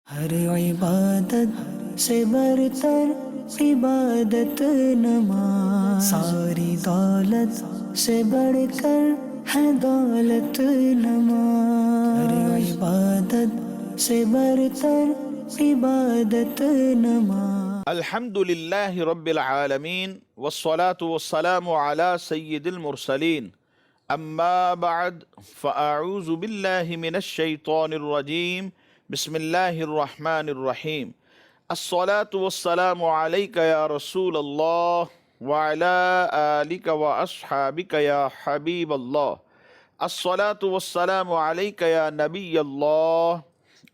ہر عبادت سے برتر عبادت نماز، ساری دولت سے بڑھ کر ہے دولت نماز، ہر عبادت سے برتر عبادت نماز۔ الحمد للہ رب العالمین والصلاة والسلام علی سید المرسلین، اما بعد فاعوذ باللہ من الشیطان الرجیم، بسم اللہ الرحمن الرحیم۔ الصلاة والسلام علیک یا رسول اللہ وعلی آلک واصحابک یا حبیب اللہ۔ الصلاة والسلام علیک یا نبی اللہ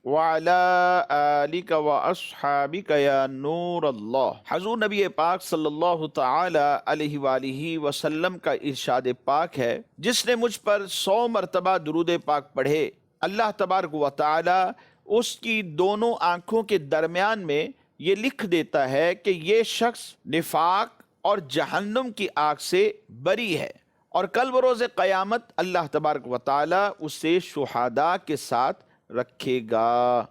وَعَلَىٰ آلِكَ وَأَصْحَابِكَ يَا نور اللہ۔ حضور نبی پاک صلی اللہ تعالی علیہ وآلہ وسلم کا ارشاد پاک ہے، جس نے مجھ پر 100 مرتبہ درود پاک پڑھے، اللہ تبارک و تعالی اس کی دونوں آنکھوں کے درمیان میں یہ لکھ دیتا ہے کہ یہ شخص نفاق اور جہنم کی آگ سے بری ہے، اور کل بروز قیامت اللہ تبارک و تعالی اسے شہداء کے ساتھ رکھے گا۔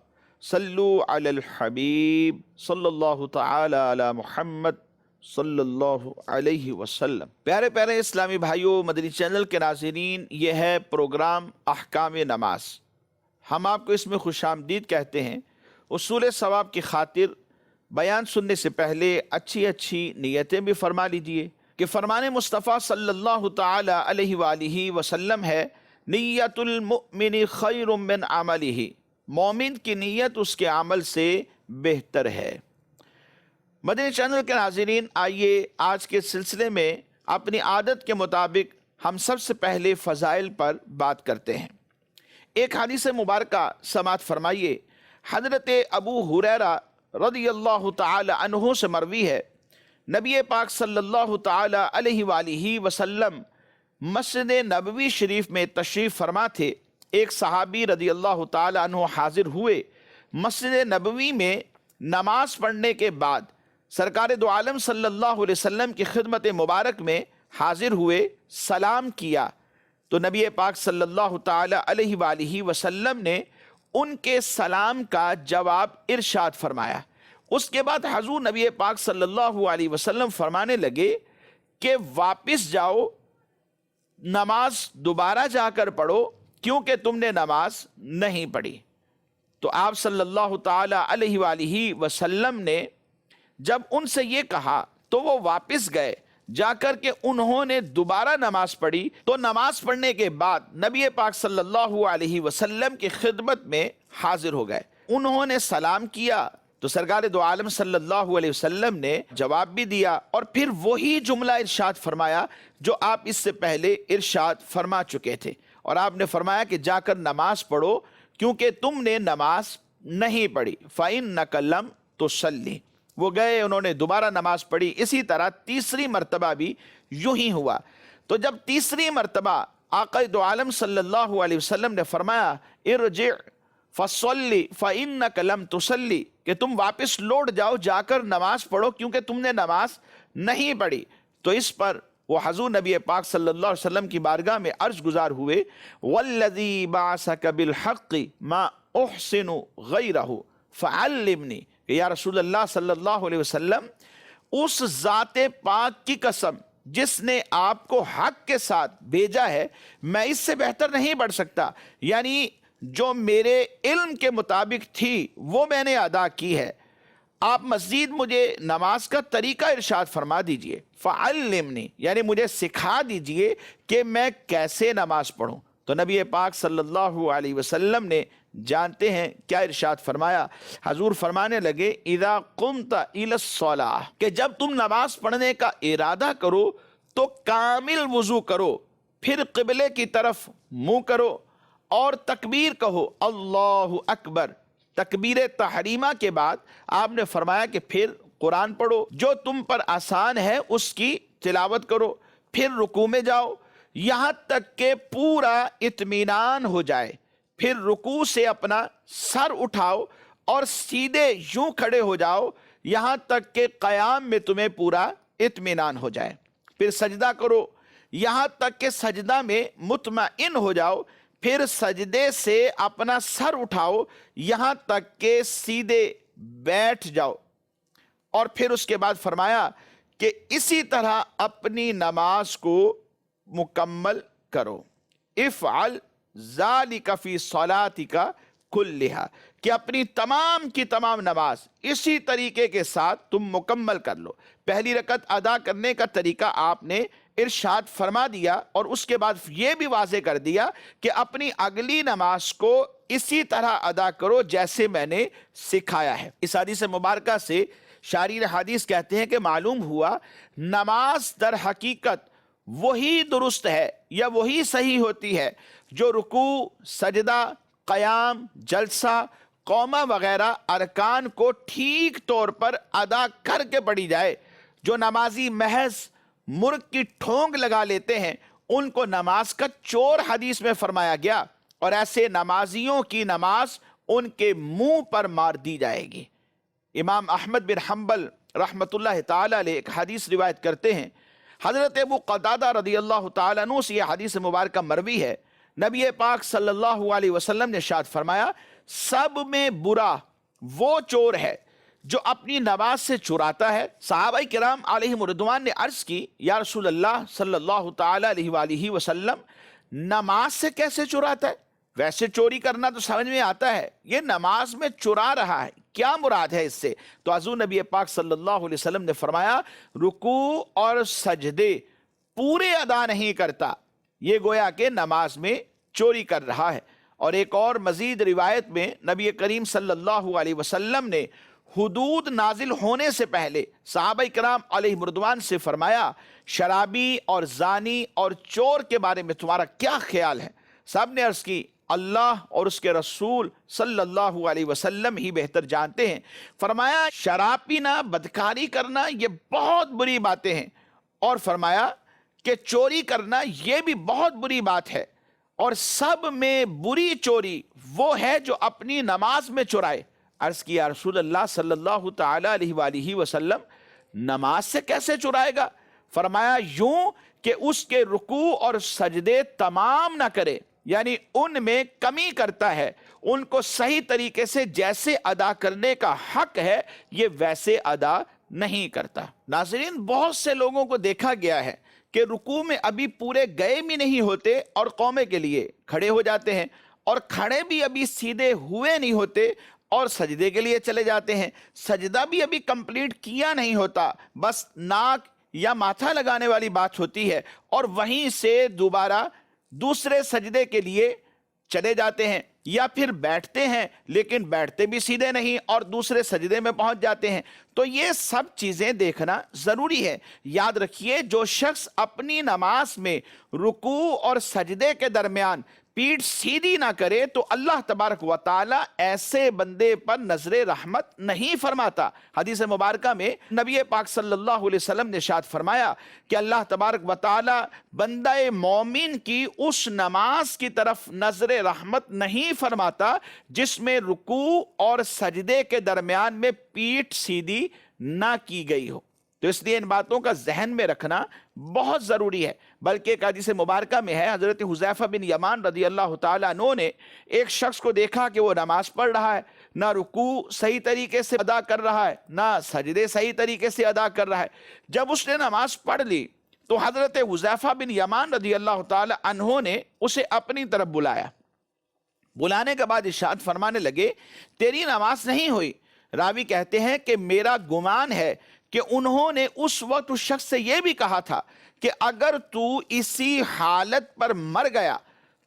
صلو علی الحبیب صلی اللہ تعالی علی محمد صلی اللہ علیہ وسلم۔ پیارے پیارے اسلامی بھائیوں، مدنی چینل کے ناظرین، یہ ہے پروگرام احکام نماز۔ ہم آپ کو اس میں خوش آمدید کہتے ہیں۔ اصول ثواب کی خاطر بیان سننے سے پہلے اچھی نیتیں بھی فرما لیجئے کہ فرمان مصطفیٰ صلی اللہ تعالی علیہ وآلہ وسلم ہے، نیت المؤمن خیر من عملہ، مومن کی نیت اس کے عمل سے بہتر ہے۔ مدنی چینل کے ناظرین، آئیے آج کے سلسلے میں اپنی عادت کے مطابق ہم سب سے پہلے فضائل پر بات کرتے ہیں۔ ایک حدیث مبارکہ سماعت فرمائیے۔ حضرت ابو ہریرہ رضی اللہ تعالی عنہ سے مروی ہے، نبی پاک صلی اللہ تعالی علیہ وآلہ وسلم مسجد نبوی شریف میں تشریف فرما تھے۔ ایک صحابی رضی اللہ تعالی عنہ حاضر ہوئے۔ مسجد نبوی میں نماز پڑھنے کے بعد سرکار دو عالم صلی اللہ علیہ وسلم کی خدمت مبارک میں حاضر ہوئے، سلام کیا تو نبی پاک صلی اللہ تعالی علیہ وآلہ وسلم نے ان کے سلام کا جواب ارشاد فرمایا۔ اس کے بعد حضور نبی پاک صلی اللہ علیہ وسلم فرمانے لگے کہ واپس جاؤ، نماز دوبارہ جا کر پڑھو، کیونکہ تم نے نماز نہیں پڑھی۔ تو آپ صلی اللہ تعالی علیہ وآلہ وسلم نے جب ان سے یہ کہا تو وہ واپس گئے، جا کر کے انہوں نے دوبارہ نماز پڑھی۔ تو نماز پڑھنے کے بعد نبی پاک صلی اللہ علیہ وسلم کی خدمت میں حاضر ہو گئے، انہوں نے سلام کیا تو سرکار دو عالم صلی اللہ علیہ وسلم نے جواب بھی دیا، اور پھر وہی جملہ ارشاد فرمایا جو آپ اس سے پہلے ارشاد فرما چکے تھے، اور آپ نے فرمایا کہ جا کر نماز پڑھو، کیونکہ تم نے نماز نہیں پڑھی۔ فَإِنَّكَ لَمْ تُصَلِّ۔ وہ گئے، انہوں نے دوبارہ نماز پڑھی۔ اسی طرح تیسری مرتبہ بھی یوں ہی ہوا۔ تو جب تیسری مرتبہ آقا دو عالم صلی اللہ علیہ وسلم نے فرمایا ارجع فصلی فإنک لم تصلی، کہ تم واپس لوٹ جاؤ، جا کر نماز پڑھو، کیونکہ تم نے نماز نہیں پڑھی، تو اس پر وہ حضور نبی پاک صلی اللہ علیہ وسلم کی بارگاہ میں عرض گزار ہوئے، والذی بعثک بالحق ما احسن غیرہ فعلمنی، کہ یا رسول اللہ صلی اللہ علیہ وسلم، اس ذات پاک کی قسم جس نے آپ کو حق کے ساتھ بھیجا ہے، میں اس سے بہتر نہیں پڑھ سکتا، یعنی جو میرے علم کے مطابق تھی وہ میں نے ادا کی ہے، آپ مزید مجھے نماز کا طریقہ ارشاد فرما دیجئے، فعلمنی، یعنی مجھے سکھا دیجئے کہ میں کیسے نماز پڑھوں۔ تو نبی پاک صلی اللہ علیہ وسلم نے جانتے ہیں کیا ارشاد فرمایا۔ حضور فرمانے لگے اذا قمت الی الصلاۃ، کہ جب تم نماز پڑھنے کا ارادہ کرو تو کامل وضو کرو، پھر قبلے کی طرف منہ کرو اور تکبیر کہو، اللہ اکبر۔ تکبیر تحریمہ کے بعد آپ نے فرمایا کہ پھر قرآن پڑھو، جو تم پر آسان ہے اس کی تلاوت کرو، پھر رکوع میں جاؤ یہاں تک کہ پورا اطمینان ہو جائے، پھر رکوع سے اپنا سر اٹھاؤ اور سیدھے یوں کھڑے ہو جاؤ یہاں تک کہ قیام میں تمہیں پورا اطمینان ہو جائے، پھر سجدہ کرو یہاں تک کہ سجدہ میں مطمئن ہو جاؤ، پھر سجدے سے اپنا سر اٹھاؤ یہاں تک کہ سیدھے بیٹھ جاؤ، اور پھر اس کے بعد فرمایا کہ اسی طرح اپنی نماز کو مکمل کرو، افعل ذالک فی صلاتک کلھا، کہ اپنی تمام کی تمام نماز اسی طریقے کے ساتھ تم مکمل کر لو۔ پہلی رکعت ادا کرنے کا طریقہ آپ نے ارشاد فرما دیا، اور اس کے بعد یہ بھی واضح کر دیا کہ اپنی اگلی نماز کو اسی طرح ادا کرو جیسے میں نے سکھایا ہے۔ اس حدیث مبارکہ سے شارح حدیث کہتے ہیں کہ معلوم ہوا نماز در حقیقت وہی درست ہے یا وہی صحیح ہوتی ہے جو رکوع، سجدہ، قیام، جلسہ، قومہ وغیرہ ارکان کو ٹھیک طور پر ادا کر کے پڑھی جائے۔ جو نمازی محض مرغ کی ٹھونگ لگا لیتے ہیں ان کو نماز کا چور حدیث میں فرمایا گیا، اور ایسے نمازیوں کی نماز ان کے منہ پر مار دی جائے گی۔ امام احمد بن حنبل رحمۃ اللہ تعالی علیہ ایک حدیث روایت کرتے ہیں، حضرت ابو قتادہ رضی اللہ تعالیٰ عنہ سے یہ حدیث مبارکہ مروی ہے، نبی پاک صلی اللہ علیہ وسلم نے ارشاد فرمایا، سب میں برا وہ چور ہے جو اپنی نماز سے چراتا ہے۔ صحابہ کرام علیہم رضوان نے عرض کی، یا رسول اللہ صلی اللہ تعالیٰ علیہ وآلہ وسلم، نماز سے کیسے چراتا ہے؟ ویسے چوری کرنا تو سمجھ میں آتا ہے، یہ نماز میں چرا رہا ہے، کیا مراد ہے اس سے؟ تو حضور نبی پاک صلی اللہ علیہ وسلم نے فرمایا، رکوع اور سجدے پورے ادا نہیں کرتا، یہ گویا کہ نماز میں چوری کر رہا ہے۔ اور ایک اور مزید روایت میں نبی کریم صلی اللہ علیہ وسلم نے حدود نازل ہونے سے پہلے صحابہ کرام علیہ رضوان سے فرمایا، شرابی اور زانی اور چور کے بارے میں تمہارا کیا خیال ہے؟ سب نے عرض کی، اللہ اور اس کے رسول صلی اللہ علیہ وسلم ہی بہتر جانتے ہیں۔ فرمایا، شراب پینا، بدکاری کرنا یہ بہت بری باتیں ہیں، اور فرمایا کہ چوری کرنا یہ بھی بہت بری بات ہے، اور سب میں بری چوری وہ ہے جو اپنی نماز میں چرائے۔ عرض کیا، رسول اللہ صلی اللہ تعالی علیہ وآلہ وسلم نماز سے کیسے چرائے گا؟ فرمایا، یوں کہ اس کے رکوع اور سجدے تمام نہ کرے، یعنی ان میں کمی کرتا ہے، ان کو صحیح طریقے سے جیسے ادا کرنے کا حق ہے یہ ویسے ادا نہیں کرتا۔ ناظرین، بہت سے لوگوں کو دیکھا گیا ہے کہ رکوع میں ابھی پورے گئے بھی نہیں ہوتے اور قومے کے لیے کھڑے ہو جاتے ہیں، اور کھڑے بھی ابھی سیدھے ہوئے نہیں ہوتے اور سجدے کے لیے چلے جاتے ہیں، سجدہ بھی ابھی کمپلیٹ کیا نہیں ہوتا، بس ناک یا ماتھا لگانے والی بات ہوتی ہے، اور وہیں سے دوبارہ دوسرے سجدے کے لیے چلے جاتے ہیں، یا پھر بیٹھتے ہیں لیکن بیٹھتے بھی سیدھے نہیں اور دوسرے سجدے میں پہنچ جاتے ہیں۔ تو یہ سب چیزیں دیکھنا ضروری ہے۔ یاد رکھیے، جو شخص اپنی نماز میں رکوع اور سجدے کے درمیان پیٹھ سیدھی نہ کرے تو اللہ تبارک و تعالی ایسے بندے پر نظر رحمت نہیں فرماتا۔ حدیث مبارکہ میں نبی پاک صلی اللہ علیہ وسلم نے ارشاد فرمایا کہ اللہ تبارک و تعالی بندہ مومن کی اس نماز کی طرف نظر رحمت نہیں فرماتا جس میں رکوع اور سجدے کے درمیان میں پیٹھ سیدھی نہ کی گئی ہو۔ تو اس لیے ان باتوں کا ذہن میں رکھنا بہت ضروری ہے۔ بلکہ ایک حدیث مبارکہ میں ہے، حضرت حذیفہ بن یمان رضی اللہ تعالیٰ عنہ نے ایک شخص کو دیکھا کہ وہ نماز پڑھ رہا ہے، نہ رکوع صحیح طریقے سے ادا کر رہا ہے، نہ سجدے صحیح طریقے سے ادا کر رہا ہے۔ جب اس نے نماز پڑھ لی تو حضرت حذیفہ بن یمان رضی اللہ تعالیٰ عنہ نے اسے اپنی طرف بلایا۔ بلانے کے بعد ارشاد فرمانے لگے، تیری نماز نہیں ہوئی۔ راوی کہتے ہیں کہ میرا گمان ہے کہ انہوں نے اس وقت اس شخص سے یہ بھی کہا تھا کہ اگر تو اسی حالت پر مر گیا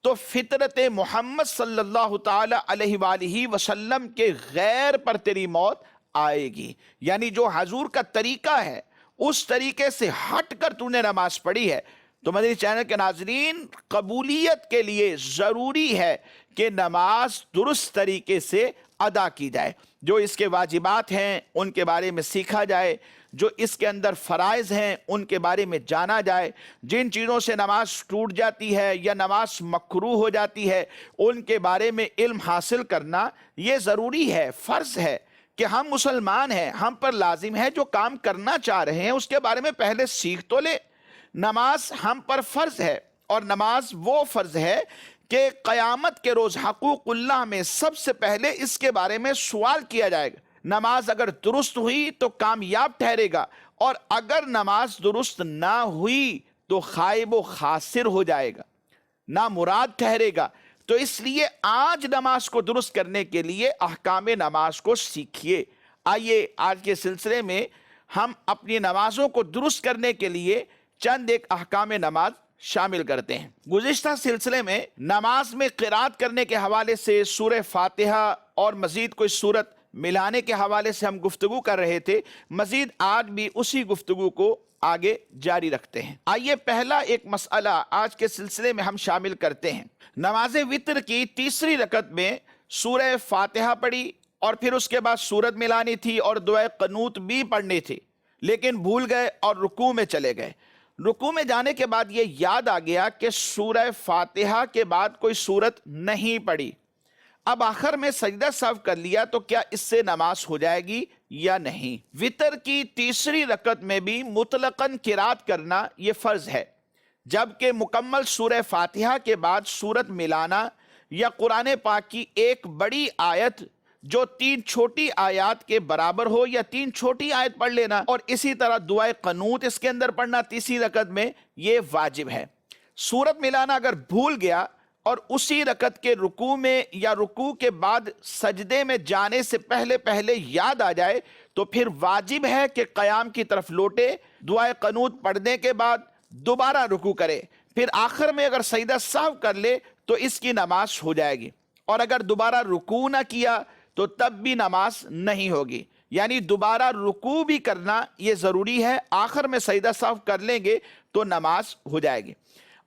تو فطرت محمد صلی اللہ تعالی علیہ وآلہ وسلم کے غیر پر تیری موت آئے گی، یعنی جو حضور کا طریقہ ہے اس طریقے سے ہٹ کر تو نے نماز پڑھی ہے۔ تو مدنی چینل کے ناظرین، قبولیت کے لیے ضروری ہے کہ نماز درست طریقے سے ادا کی جائے، جو اس کے واجبات ہیں ان کے بارے میں سیکھا جائے، جو اس کے اندر فرائض ہیں ان کے بارے میں جانا جائے، جن چیزوں سے نماز ٹوٹ جاتی ہے یا نماز مکروہ ہو جاتی ہے ان کے بارے میں علم حاصل کرنا یہ ضروری ہے، فرض ہے کہ ہم مسلمان ہیں، ہم پر لازم ہے جو کام کرنا چاہ رہے ہیں اس کے بارے میں پہلے سیکھ تو لے۔ نماز ہم پر فرض ہے، اور نماز وہ فرض ہے کہ قیامت کے روز حقوق اللہ میں سب سے پہلے اس کے بارے میں سوال کیا جائے گا۔ نماز اگر درست ہوئی تو کامیاب ٹھہرے گا، اور اگر نماز درست نہ ہوئی تو خائب و خاسر ہو جائے گا، نامراد ٹھہرے گا۔ تو اس لیے آج نماز کو درست کرنے کے لیے احکام نماز کو سیکھیے۔ آئیے آج کے سلسلے میں ہم اپنی نمازوں کو درست کرنے کے لیے چند ایک احکام نماز شامل کرتے ہیں۔ گزشتہ سلسلے میں نماز میں قرات کرنے کے حوالے سے سورہ فاتحہ اور مزید کوئی سورت ملانے کے حوالے سے ہم گفتگو کر رہے تھے۔ مزید آج بھی اسی گفتگو کو آگے جاری رکھتے ہیں۔ آئیے پہلا ایک مسئلہ آج کے سلسلے میں ہم شامل کرتے ہیں۔ نماز وتر کی تیسری رکعت میں سورہ فاتحہ پڑھی اور پھر اس کے بعد سورت ملانی تھی اور دعائے قنوت بھی پڑھنی تھی، لیکن بھول گئے اور رکوع میں چلے گئے۔ رکوع میں جانے کے بعد یہ یاد آ گیا کہ سورہ فاتحہ کے بعد کوئی سورت نہیں پڑھی۔ اب آخر میں سجدہ سہو کر لیا تو کیا اس سے نماز ہو جائے گی یا نہیں؟ وتر کی تیسری رکعت میں بھی مطلقاً قرات کرنا یہ فرض ہے، جبکہ مکمل سورہ فاتحہ کے بعد سورت ملانا یا قرآن پاک کی ایک بڑی آیت جو 3 چھوٹی آیات کے برابر ہو یا 3 چھوٹی آیت پڑھ لینا، اور اسی طرح دعائے قنوت اس کے اندر پڑھنا تیسری رکعت میں، یہ واجب ہے۔ سورت ملانا اگر بھول گیا اور اسی رکعت کے رکوع میں یا رکوع کے بعد سجدے میں جانے سے پہلے یاد آ جائے تو پھر واجب ہے کہ قیام کی طرف لوٹے، دعائے قنوت پڑھنے کے بعد دوبارہ رکوع کرے، پھر آخر میں اگر سجدہ سہو کر لے تو اس کی نماز ہو جائے گی، اور اگر دوبارہ رکوع نہ کیا تو تب بھی نماز نہیں ہوگی۔ یعنی دوبارہ رکوع بھی کرنا یہ ضروری ہے، آخر میں سجدہ سہو کر لیں گے تو نماز ہو جائے گی۔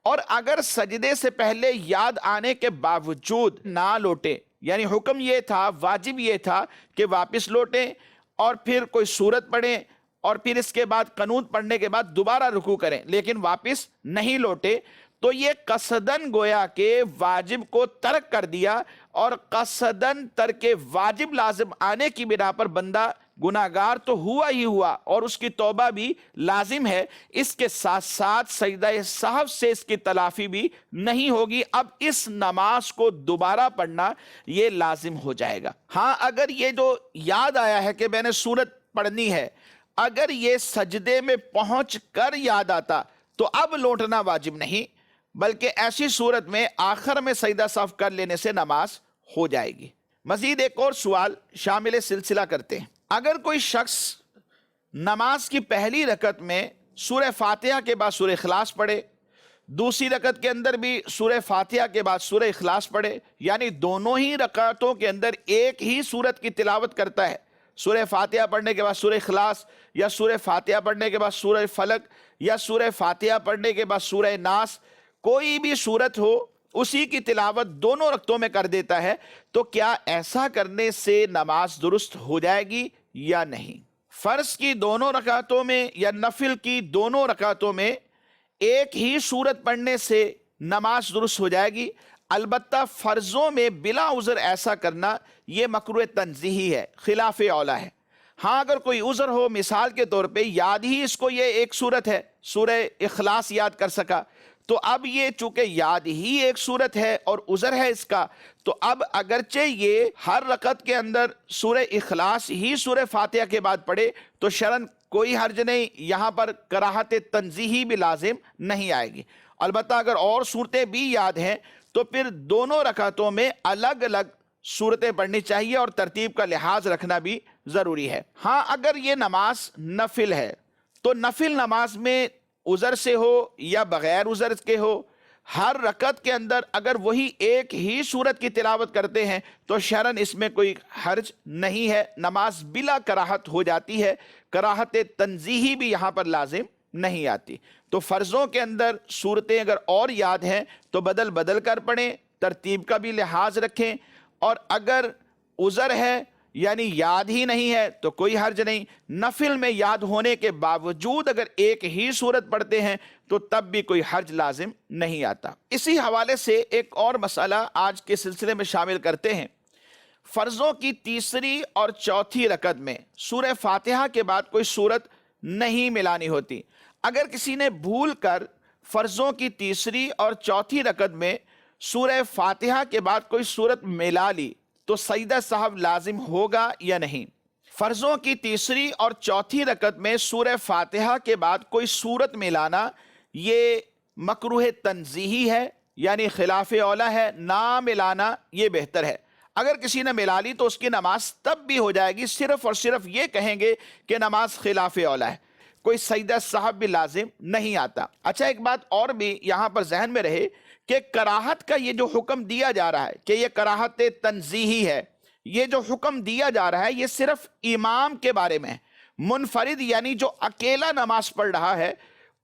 اور اگر سجدے سے پہلے یاد آنے کے باوجود نہ لوٹے، یعنی حکم یہ تھا، واجب یہ تھا کہ واپس لوٹیں اور پھر کوئی سورت پڑھیں اور پھر اس کے بعد قنوت پڑھنے کے بعد دوبارہ رکوع کریں، لیکن واپس نہیں لوٹے، تو یہ قصدن گویا کہ واجب کو ترک کر دیا، اور قصدن ترک واجب لازم آنے کی بنا پر بندہ گناہگار تو ہوا ہی ہوا اور اس کی توبہ بھی لازم ہے، اس کے ساتھ ساتھ سجدہ سہو سے اس کی تلافی بھی نہیں ہوگی۔ اب اس نماز کو دوبارہ پڑھنا یہ لازم ہو جائے گا۔ ہاں، اگر یہ جو یاد آیا ہے کہ میں نے سورت پڑھنی ہے، اگر یہ سجدے میں پہنچ کر یاد آتا تو اب لوٹنا واجب نہیں، بلکہ ایسی صورت میں آخر میں سجدہ سہو کر لینے سے نماز ہو جائے گی۔ مزید ایک اور سوال شامل سلسلہ کرتے ہیں۔ اگر کوئی شخص نماز کی پہلی رکعت میں سورہ فاتحہ کے بعد سورہ اخلاص پڑھے، دوسری رکعت کے اندر بھی سورہ فاتحہ کے بعد سورہ اخلاص پڑھے، یعنی دونوں ہی رکعتوں کے اندر ایک ہی سورت کی تلاوت کرتا ہے، سورہ فاتحہ پڑھنے کے بعد سورہ اخلاص، یا سورہ فاتحہ پڑھنے کے بعد سورہ فلق، یا سورہ فاتحہ پڑھنے کے بعد سورہ ناس، کوئی بھی سورت ہو اسی کی تلاوت دونوں رکعتوں میں کر دیتا ہے، تو کیا ایسا کرنے سے نماز درست ہو جائے گی یا نہیں؟ فرض کی دونوں رکعتوں میں یا نفل کی دونوں رکعتوں میں ایک ہی سورت پڑھنے سے نماز درست ہو جائے گی، البتہ فرضوں میں بلا عذر ایسا کرنا یہ مکروہ تنزیہی ہے، خلاف اولیٰ ہے۔ ہاں، اگر کوئی عذر ہو، مثال کے طور پہ یاد ہی اس کو یہ ایک سورت ہے، سورہ اخلاص یاد کر سکا، تو اب یہ چونکہ یاد ہی ایک سورت ہے اور عذر ہے اس کا، تو اب اگرچہ یہ ہر رکعت کے اندر سورہ اخلاص ہی سورہ فاتحہ کے بعد پڑھے تو شرعاً کوئی حرج نہیں، یہاں پر کراہت تنزیہی بھی لازم نہیں آئے گی۔ البتہ اگر اور صورتیں بھی یاد ہیں تو پھر دونوں رکعتوں میں الگ الگ صورتیں پڑھنی چاہیے اور ترتیب کا لحاظ رکھنا بھی ضروری ہے۔ ہاں، اگر یہ نماز نفل ہے تو نفل نماز میں عذر سے ہو یا بغیر عذر کے ہو، ہر رکعت کے اندر اگر وہی ایک ہی سورت کی تلاوت کرتے ہیں تو شرعاً اس میں کوئی حرج نہیں ہے، نماز بلا کراہت ہو جاتی ہے، کراہت تنزیہی بھی یہاں پر لازم نہیں آتی۔ تو فرضوں کے اندر صورتیں اگر اور یاد ہیں تو بدل بدل کر پڑھیں، ترتیب کا بھی لحاظ رکھیں، اور اگر عذر ہے یعنی یاد ہی نہیں ہے تو کوئی حرج نہیں۔ نفل میں یاد ہونے کے باوجود اگر ایک ہی صورت پڑھتے ہیں تو تب بھی کوئی حرج لازم نہیں آتا۔ اسی حوالے سے ایک اور مسئلہ آج کے سلسلے میں شامل کرتے ہیں۔ فرضوں کی تیسری اور چوتھی رکعت میں سورہ فاتحہ کے بعد کوئی صورت نہیں ملانی ہوتی۔ اگر کسی نے بھول کر فرضوں کی تیسری اور چوتھی رکعت میں سورہ فاتحہ کے بعد کوئی سورت ملا لی تو سجدہ سہو لازم ہوگا یا نہیں؟ فرضوں کی تیسری اور چوتھی رکعت میں سورہ فاتحہ کے بعد کوئی سورت ملانا یہ مکروہ تنزیہی ہے، یعنی خلاف اولیٰ ہے، نہ ملانا یہ بہتر ہے۔ اگر کسی نے ملا لی تو اس کی نماز تب بھی ہو جائے گی، صرف اور صرف یہ کہیں گے کہ نماز خلاف اولیٰ ہے، کوئی سجدہ سہو بھی لازم نہیں آتا۔ اچھا، ایک بات اور بھی یہاں پر ذہن میں رہے کہ کراہت کا یہ جو حکم دیا جا رہا ہے کہ یہ کراہت تنزیہی ہے، یہ جو حکم دیا جا رہا ہے یہ صرف امام کے بارے میں ہے۔ منفرد یعنی جو اکیلا نماز پڑھ رہا ہے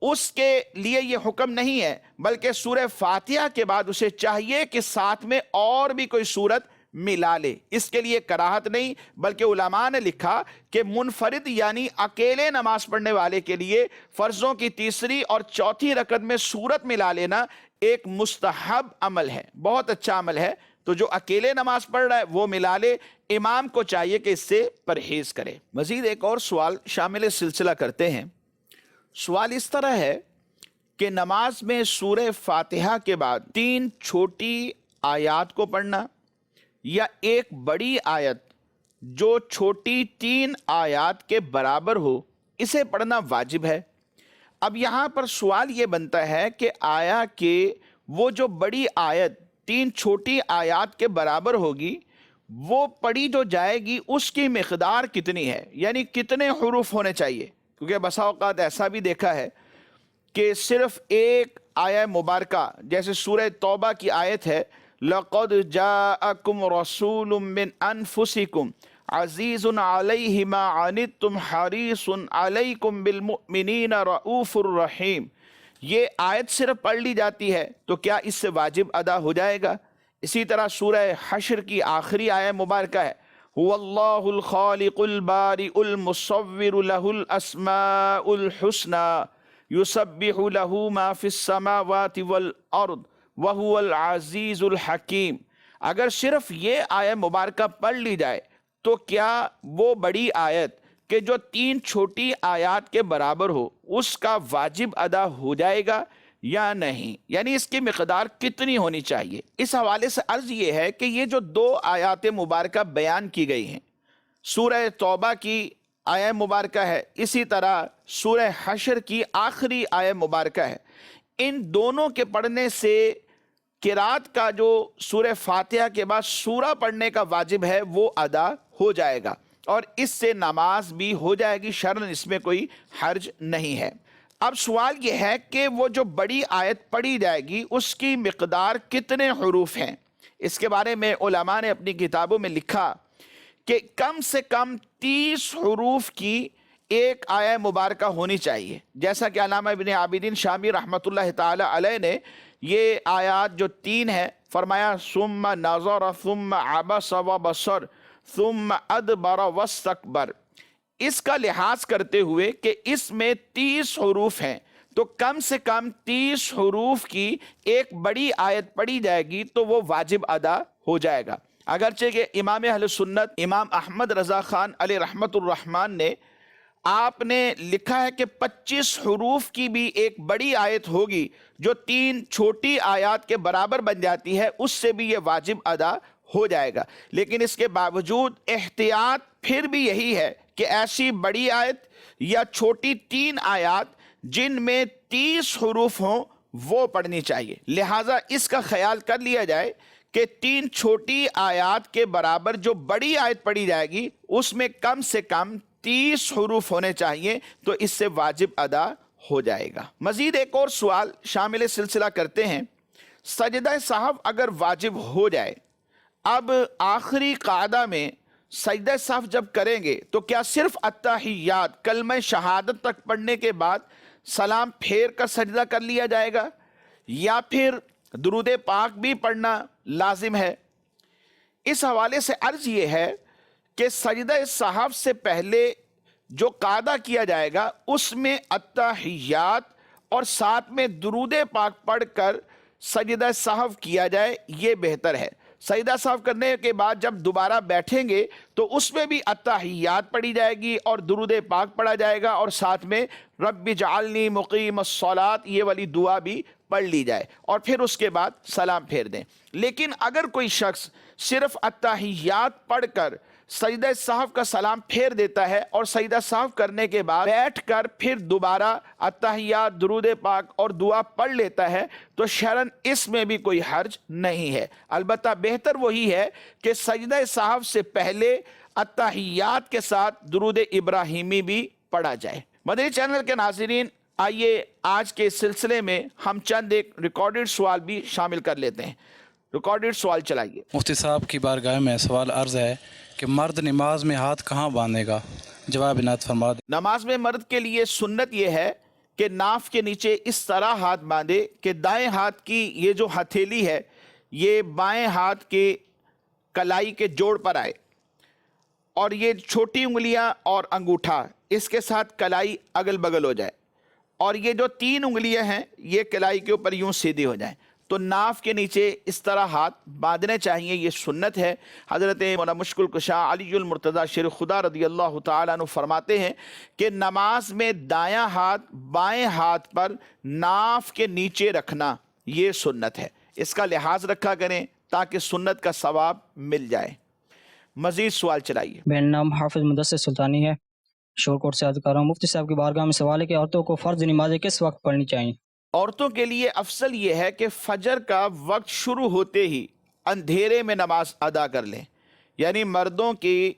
اس کے لیے یہ حکم نہیں ہے، بلکہ سورہ فاتحہ کے بعد اسے چاہیے کہ ساتھ میں اور بھی کوئی سورت ملا لے، اس کے لیے کراہت نہیں، بلکہ علماء نے لکھا کہ منفرد یعنی اکیلے نماز پڑھنے والے کے لیے فرضوں کی تیسری اور چوتھی رکعت میں سورت ملا لینا ایک مستحب عمل ہے، بہت اچھا عمل ہے۔ تو جو اکیلے نماز پڑھ رہا ہے وہ ملا لے، امام کو چاہیے کہ اس سے پرہیز کرے۔ مزید ایک اور سوال شامل سلسلہ کرتے ہیں۔ سوال اس طرح ہے کہ نماز میں سورہ فاتحہ کے بعد 3 چھوٹی آیات کو پڑھنا یا ایک بڑی آیت جو چھوٹی 3 آیات کے برابر ہو اسے پڑھنا واجب ہے۔ اب یہاں پر سوال یہ بنتا ہے کہ آیا کہ وہ جو بڑی آیت 3 چھوٹی آیات کے برابر ہوگی وہ پڑھی جو جائے گی اس کی مقدار کتنی ہے، یعنی کتنے حروف ہونے چاہیے؟ کیونکہ بسا اوقات ایسا بھی دیکھا ہے کہ صرف ایک آیہ مبارکہ، جیسے سورہ توبہ کی آیت ہے لَقَدْ جَاءَكُمْ رَسُولٌ مِّنْ أَنفُسِكُمْ عَزِيزٌ عَلَيْهِ مَا عَنِتُّمْ حَرِيصٌ عَلَيْكُمْ بِالْمُؤْمِنِينَ رَؤُوفٌ الرَّحِيمٌ، یہ آیت صرف پڑھ لی جاتی ہے تو کیا اس سے واجب ادا ہو جائے گا؟ اسی طرح سورہ حشر کی آخری آیہ مبارکہ ہے هُوَ اللَّهُ الْخَالِقُ الْبَارِئُ الْمُصَوِّرُ لَهُ الْأَسْمَاءُ الْحُسْنَى يُسَبِّحُ لَهُ مَا فِي السَّمَاوَاتِ وَالْأَرْضِ وَهُوَ الْعَزِيزُ الْحَكِيمُ۔ اگر صرف یہ آیہ مبارکہ پڑھ لی جائے تو کیا وہ بڑی آیت کہ جو 3 چھوٹی آیات کے برابر ہو اس کا واجب ادا ہو جائے گا یا نہیں؟ یعنی اس کی مقدار کتنی ہونی چاہیے؟ اس حوالے سے عرض یہ ہے کہ یہ جو 2 آیات مبارکہ بیان کی گئی ہیں، سورہ توبہ کی آیہ مبارکہ ہے، اسی طرح سورہ حشر کی آخری آیہ مبارکہ ہے، ان دونوں کے پڑھنے سے قرات کا جو سورہ فاتحہ کے بعد سورہ پڑھنے کا واجب ہے وہ ادا ہو جائے گا، اور اس سے نماز بھی ہو جائے گی، شرعاً اس میں کوئی حرج نہیں ہے۔ اب سوال یہ ہے کہ وہ جو بڑی آیت پڑھی جائے گی اس کی مقدار کتنے حروف ہیں؟ اس کے بارے میں علماء نے اپنی کتابوں میں لکھا کہ کم سے کم 30 حروف کی ایک آیہ مبارکہ ہونی چاہیے، جیسا کہ علامہ ابن عابدین شامی رحمۃ اللہ تعالی علیہ نے یہ آیات جو 3 ہیں فرمایا ثم نظر ثم عبس وبصر ثم ادبر واستکبر، اس کا لحاظ کرتے ہوئے کہ اس میں 30 حروف ہیں تو کم سے کم 30 حروف کی ایک بڑی آیت پڑھی جائے گی تو وہ واجب ادا ہو جائے گا۔ اگرچہ کہ امام اہل سنت امام احمد رضا خان علیہ رحمت الرحمن نے آپ نے لکھا ہے کہ 25 حروف کی بھی ایک بڑی آیت ہوگی جو 3 چھوٹی آیات کے برابر بن جاتی ہے، اس سے بھی یہ واجب ادا ہو جائے گا۔ لیکن اس کے باوجود احتیاط پھر بھی یہی ہے کہ ایسی بڑی آیت یا چھوٹی 3 آیات جن میں 30 حروف ہوں وہ پڑھنی چاہیے، لہٰذا اس کا خیال کر لیا جائے کہ 3 چھوٹی آیات کے برابر جو بڑی آیت پڑھی جائے گی اس میں کم سے کم 30 حروف ہونے چاہیے، تو اس سے واجب ادا ہو جائے گا۔ مزید ایک اور سوال شامل سلسلہ کرتے ہیں۔ سجدہ سہو اگر واجب ہو جائے، اب آخری قاعدہ میں سجدہ سہو جب کریں گے تو کیا صرف التحیات کلمہ شہادت تک پڑھنے کے بعد سلام پھیر کر سجدہ کر لیا جائے گا، یا پھر درود پاک بھی پڑھنا لازم ہے؟ اس حوالے سے عرض یہ ہے کہ سجدہ سہو سے پہلے جو قاعدہ کیا جائے گا اس میں التحیات اور ساتھ میں درود پاک پڑھ کر سجدہ سہو کیا جائے، یہ بہتر ہے۔ سجدہ سہو کرنے کے بعد جب دوبارہ بیٹھیں گے تو اس میں بھی التحیات پڑھی جائے گی اور درود پاک پڑھا جائے گا، اور ساتھ میں رب اجعلنی مقیم الصلاۃ یہ والی دعا بھی پڑھ لی جائے اور پھر اس کے بعد سلام پھیر دیں۔ لیکن اگر کوئی شخص صرف اتحیات پڑھ کر سجدہ سہو کا سلام پھیر دیتا ہے اور سجدہ سہو کرنے کے بعد بیٹھ کر پھر دوبارہ اتحیات، درود پاک اور دعا پڑھ لیتا ہے تو شرعاً اس میں بھی کوئی حرج نہیں ہے۔ البتہ بہتر وہی ہے کہ سجدہ سہو سے پہلے اتحیات کے ساتھ درود ابراہیمی بھی پڑھا جائے۔ مدنی چینل کے ناظرین، آئیے آج کے سلسلے میں ہم چند ایک ریکارڈڈ سوال بھی شامل کر لیتے ہیں۔ ریکارڈڈ سوال چلائیے۔ مفتی صاحب کی بارگاہ میں سوال عرض ہے کہ مرد نماز میں ہاتھ کہاں باندھے گا؟ جواب عنایت فرما دیں۔ نماز میں مرد کے لیے سنت یہ ہے کہ ناف کے نیچے اس طرح ہاتھ باندھے کہ دائیں ہاتھ کی یہ جو ہتھیلی ہے یہ بائیں ہاتھ کے کلائی کے جوڑ پر آئے، اور یہ چھوٹی انگلیاں اور انگوٹھا اس کے ساتھ کلائی اگل بگل ہو جائے، اور یہ جو 3 انگلیاں ہیں یہ کلائی کے اوپر یوں سیدھی ہو جائیں۔ تو ناف کے نیچے اس طرح ہاتھ باندھنے چاہیے، یہ سنت ہے۔ حضرت مولانا مشکل کشا علی المرتضیٰ شیر خدا رضی اللہ تعالیٰ عنہ فرماتے ہیں کہ نماز میں دایاں ہاتھ بائیں ہاتھ پر ناف کے نیچے رکھنا یہ سنت ہے، اس کا لحاظ رکھا کریں تاکہ سنت کا ثواب مل جائے۔ مزید سوال چلائیے۔ میرا نام حافظ مدثر سلطانی ہے، شور کوٹ سے عرض کر رہا ہوں۔ مفتی صاحب کی بارگاہ میں سوال ہے کہ عورتوں کو فرض نمازیں کس وقت پڑھنی چاہیے؟ عورتوں کے لیے افضل یہ ہے کہ فجر کا وقت شروع ہوتے ہی اندھیرے میں نماز ادا کر لیں، یعنی مردوں کی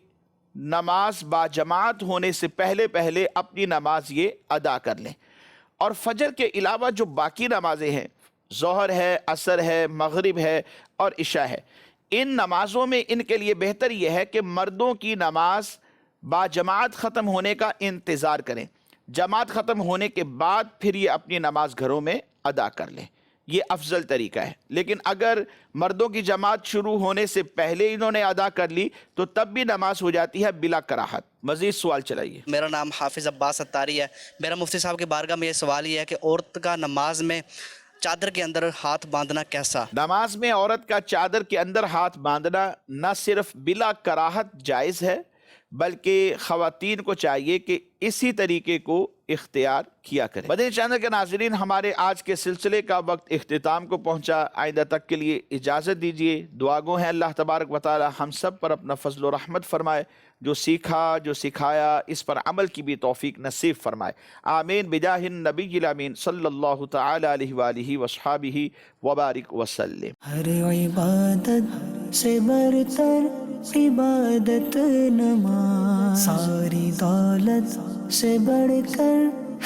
نماز باجماعت ہونے سے پہلے پہلے اپنی نماز یہ ادا کر لیں۔ اور فجر کے علاوہ جو باقی نمازیں ہیں، ظہر ہے، عصر ہے، مغرب ہے اور عشاء ہے، ان نمازوں میں ان کے لیے بہتر یہ ہے کہ مردوں کی نماز باجماعت ختم ہونے کا انتظار کریں، جماعت ختم ہونے کے بعد پھر یہ اپنی نماز گھروں میں ادا کر لیں، یہ افضل طریقہ ہے۔ لیکن اگر مردوں کی جماعت شروع ہونے سے پہلے انہوں نے ادا کر لی تو تب بھی نماز ہو جاتی ہے بلا کراہت۔ مزید سوال چلائیے۔ میرا نام حافظ عباس ستاری ہے۔ میرا مفتی صاحب کی بارگاہ میں یہ سوال یہ ہے کہ عورت کا نماز میں چادر کے اندر ہاتھ باندھنا کیسا؟ نماز میں عورت کا چادر کے اندر ہاتھ باندھنا نہ صرف بلا کراہت جائز ہے بلکہ خواتین کو چاہیے کہ اسی طریقے کو اختیار کیا کریں۔ مدنی چینل کے ناظرین، ہمارے آج کے سلسلے کا وقت اختتام کو پہنچا۔ آئندہ تک کے لیے اجازت دیجیے۔ دعا گو ہیں اللہ تبارک و تعالی ہم سب پر اپنا فضل و رحمت فرمائے، جو سیکھا جو سکھایا اس پر عمل کی بھی توفیق نصیب فرمائے۔ آمین بجاہ النبی الامین صلی اللہ تعالی علیہ وآلہ وصحابہ وبارک وسلم۔ ہر عبادت سے برتر عبادت نماز، ساری دولت سے بڑھ کر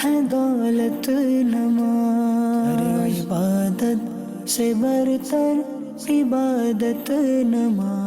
ہے دولت نماز، ہر عبادت سے برتر عبادت نماز۔